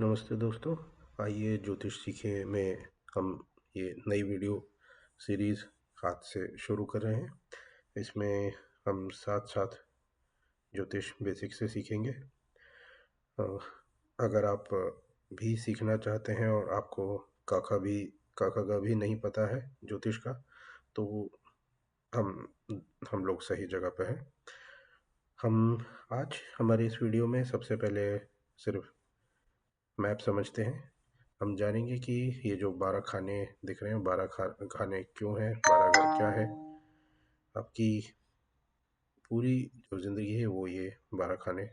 नमस्ते दोस्तों। आइए ज्योतिष सीखे में हम ये नई वीडियो सीरीज़ आज से शुरू कर रहे हैं। इसमें हम साथ साथ ज्योतिष बेसिक से सीखेंगे। अ, अगर आप भी सीखना चाहते हैं और आपको काका का भी नहीं पता है ज्योतिष का, तो हम हम लोग सही जगह पे हैं। हम आज हमारे इस वीडियो में सबसे पहले सिर्फ मैप समझते हैं। हम जानेंगे कि ये जो 12 खाने दिख रहे हैं, 12 खाने क्यों हैं, 12 घर क्या है। आपकी पूरी जो ज़िंदगी है वो ये 12 खाने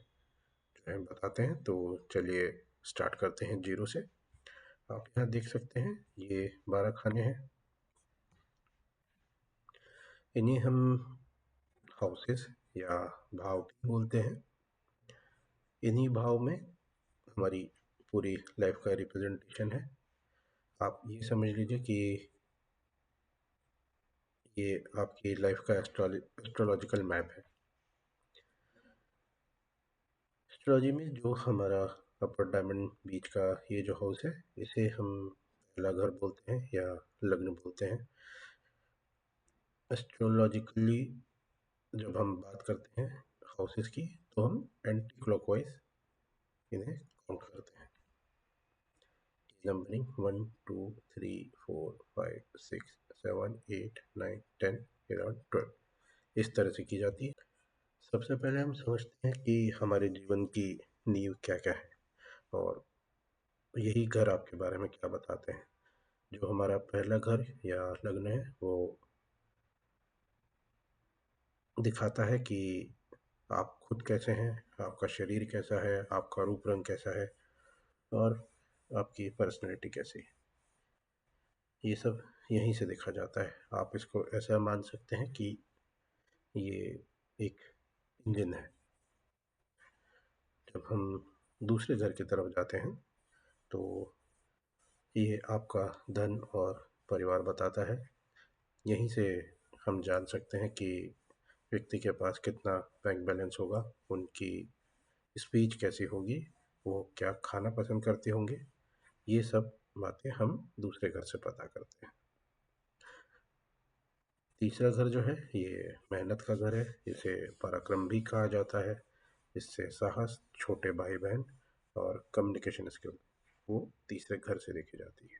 जो है बताते हैं। तो चलिए स्टार्ट करते हैं जीरो से। आप यहाँ देख सकते हैं ये 12 खाने हैं। इन्हें हम हाउसेस या भाव भी बोलते हैं। इन्हीं भाव में हमारी पूरी लाइफ का रिप्रेजेंटेशन है। आप ये समझ लीजिए कि ये आपकी लाइफ का एस्ट्रोलॉजिकल मैप है। एस्ट्रोलॉजी में जो हमारा अपर डायमंड बीच का ये जो हाउस है, इसे हम पहला घर बोलते हैं या लग्न बोलते हैं। एस्ट्रोलॉजिकली जब हम बात करते हैं हाउसेस की, तो हम एंटी क्लॉकवाइज इन्हें काउंट करते हैं। नंबरिंग 1 2 3 4 5 6 7 8 9 10 11 12 इस तरह से की जाती है। सबसे पहले हम समझते हैं कि हमारे जीवन की नींव क्या क्या है, और यही घर आपके बारे में क्या बताते हैं। जो हमारा पहला घर या लग्न है, वो दिखाता है कि आप खुद कैसे हैं, आपका शरीर कैसा है, आपका रूप रंग कैसा है, और आपकी पर्सनैलिटी कैसी है। ये सब यहीं से देखा जाता है। आप इसको ऐसा मान सकते हैं कि ये एक इंजन है। जब हम दूसरे घर की तरफ जाते हैं, तो ये आपका धन और परिवार बताता है। यहीं से हम जान सकते हैं कि व्यक्ति के पास कितना बैंक बैलेंस होगा, उनकी स्पीच कैसी होगी, वो क्या खाना पसंद करते होंगे। ये सब बातें हम दूसरे घर से पता करते हैं। तीसरा घर जो है, ये मेहनत का घर है। इसे पराक्रम भी कहा जाता है। इससे साहस, छोटे भाई बहन और कम्युनिकेशन स्किल वो तीसरे घर से देखी जाती है।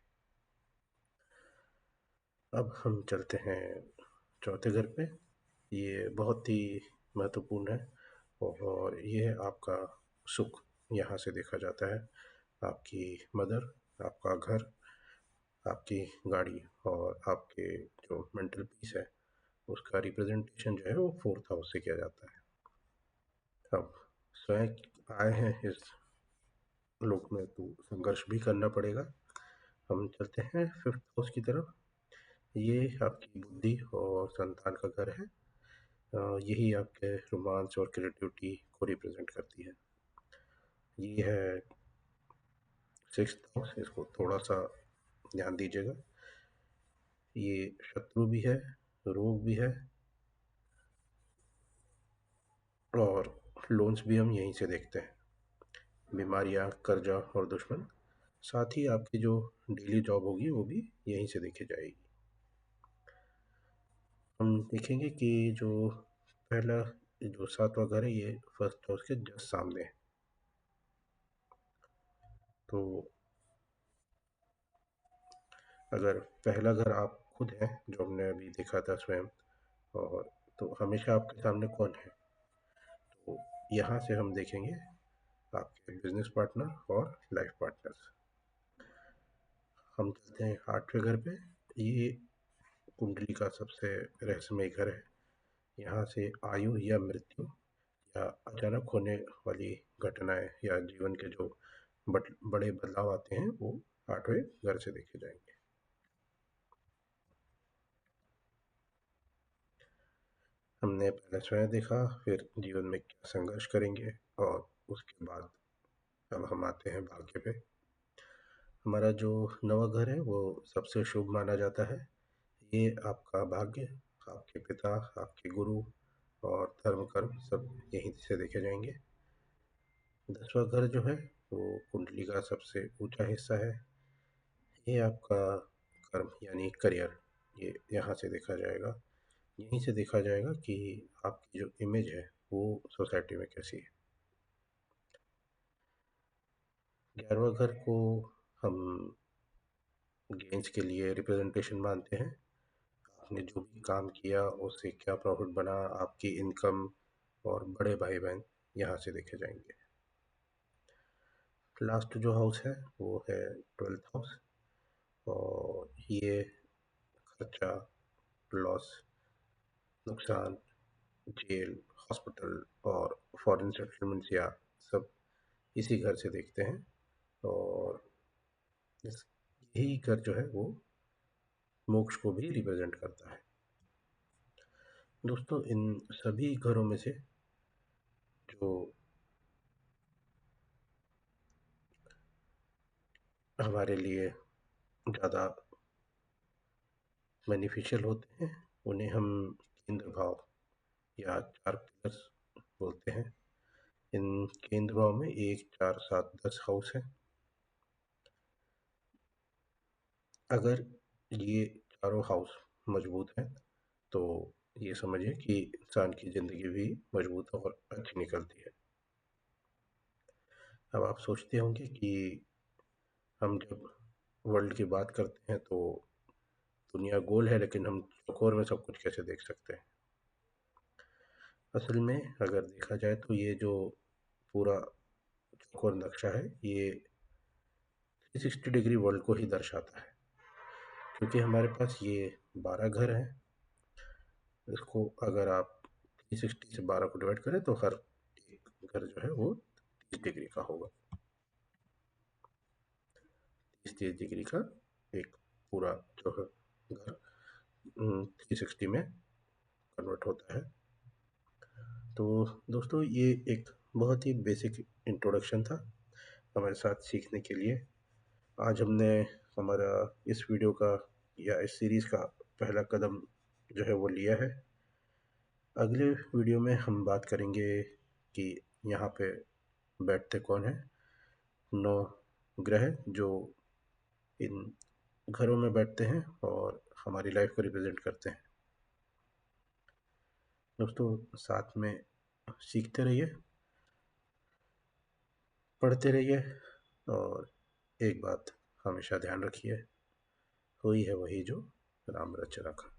अब हम चलते हैं चौथे घर पे। ये बहुत ही महत्वपूर्ण है, और ये है आपका सुख। यहाँ से देखा जाता है आपकी मदर, आपका घर, आपकी गाड़ी और आपके जो मेंटल पीस है, उसका रिप्रेजेंटेशन जो है वो फोर्थ हाउस से किया जाता है। अब स्वयं आए हैं इस लोक में, तो संघर्ष भी करना पड़ेगा। हम चलते हैं फिफ्थ हाउस की तरफ। ये आपकी बुद्धि और संतान का घर है। यही आपके रोमांस और क्रिएटिविटी को रिप्रेजेंट करती है। ये है सिक्स्थ हाउस। इसको थोड़ा सा ध्यान दीजिएगा। ये शत्रु भी है, रोग भी है, और लोन्स भी हम यहीं से देखते हैं। बीमारियां, कर्जा और दुश्मन। साथ ही आपकी जो डेली जॉब होगी वो भी यहीं से देखी जाएगी। हम देखेंगे कि जो पहला जो सातवां घर है, ये फर्स्ट हाउस के जस्ट सामने है। तो अगर पहला घर आप खुद हैं, जो हमने अभी देखा था स्वयं, और तो हमेशा आपके सामने कौन है, तो यहाँ से हम देखेंगे आपके बिजनेस पार्टनर और लाइफ पार्टनर्स। हम चलते हैं आठवें घर पे। ये कुंडली का सबसे रहस्यमय घर है। यहाँ से आयु या मृत्यु या अचानक होने वाली घटनाएं या जीवन के जो बड़े बदलाव आते हैं, वो आठवें घर से देखे जाएंगे। हमने पहले स्वयं देखा, फिर जीवन में क्या संघर्ष करेंगे, और उसके बाद अब हम आते हैं भाग्य पे। हमारा जो नवा घर है वो सबसे शुभ माना जाता है। ये आपका भाग्य, आपके पिता, आपके गुरु और धर्म कर्म सब यहीं से देखे जाएंगे। 10वां घर जो है वो कुंडली का सबसे ऊंचा हिस्सा है। ये आपका कर्म यानी करियर, ये यहाँ से देखा जाएगा। यहीं से देखा जाएगा कि आपकी जो इमेज है वो सोसाइटी में कैसी है। 11वां घर को हम गेंस के लिए रिप्रेजेंटेशन मानते हैं। आपने जो भी काम किया उससे क्या प्रॉफिट बना, आपकी इनकम और बड़े भाई बहन यहाँ से देखे जाएंगे। लास्ट जो हाउस है वो है 12th हाउस, और ये खर्चा, लॉस, नुकसान, जेल, हॉस्पिटल और फॉरेन सेटलमेंट्स या सब इसी घर से देखते हैं। और यही घर जो है वो मोक्ष को भी रिप्रेजेंट करता है। दोस्तों, इन सभी घरों में से जो हमारे लिए ज़्यादा बेनिफिशियल होते हैं उन्हें हम केंद्र भाव या 4 पिलर्स बोलते हैं। इन केंद्र भाव में 1, 4, 7, 10 हाउस है। अगर ये चारों हाउस मजबूत हैं तो ये समझिए कि इंसान की ज़िंदगी भी मजबूत और अच्छी निकलती है। अब आप सोचते होंगे कि हम जब वर्ल्ड की बात करते हैं तो दुनिया गोल है, लेकिन हम चौकोर में सब कुछ कैसे देख सकते हैं। असल में अगर देखा जाए तो ये जो पूरा चौकोर नक्शा है ये 360 डिग्री वर्ल्ड को ही दर्शाता है। क्योंकि हमारे पास ये 12 घर हैं, इसको अगर आप 360 से 12 को डिवाइड करें तो हर एक घर जो है वो 30 डिग्री का होगा। 30 डिग्री का एक पूरा जो है घर 360 में कन्वर्ट होता है। तो दोस्तों, ये एक बहुत ही बेसिक इंट्रोडक्शन था हमारे साथ सीखने के लिए। आज हमने हमारा इस वीडियो का या इस सीरीज़ का पहला कदम जो है वो लिया है। अगले वीडियो में हम बात करेंगे कि यहाँ पे बैठते कौन है। 9 ग्रह जो इन घरों में बैठते हैं और हमारी लाइफ को रिप्रेजेंट करते हैं। दोस्तों, साथ में सीखते रहिए, पढ़ते रहिए, और एक बात हमेशा ध्यान रखिए, हुई है वही जो राम रच रखा।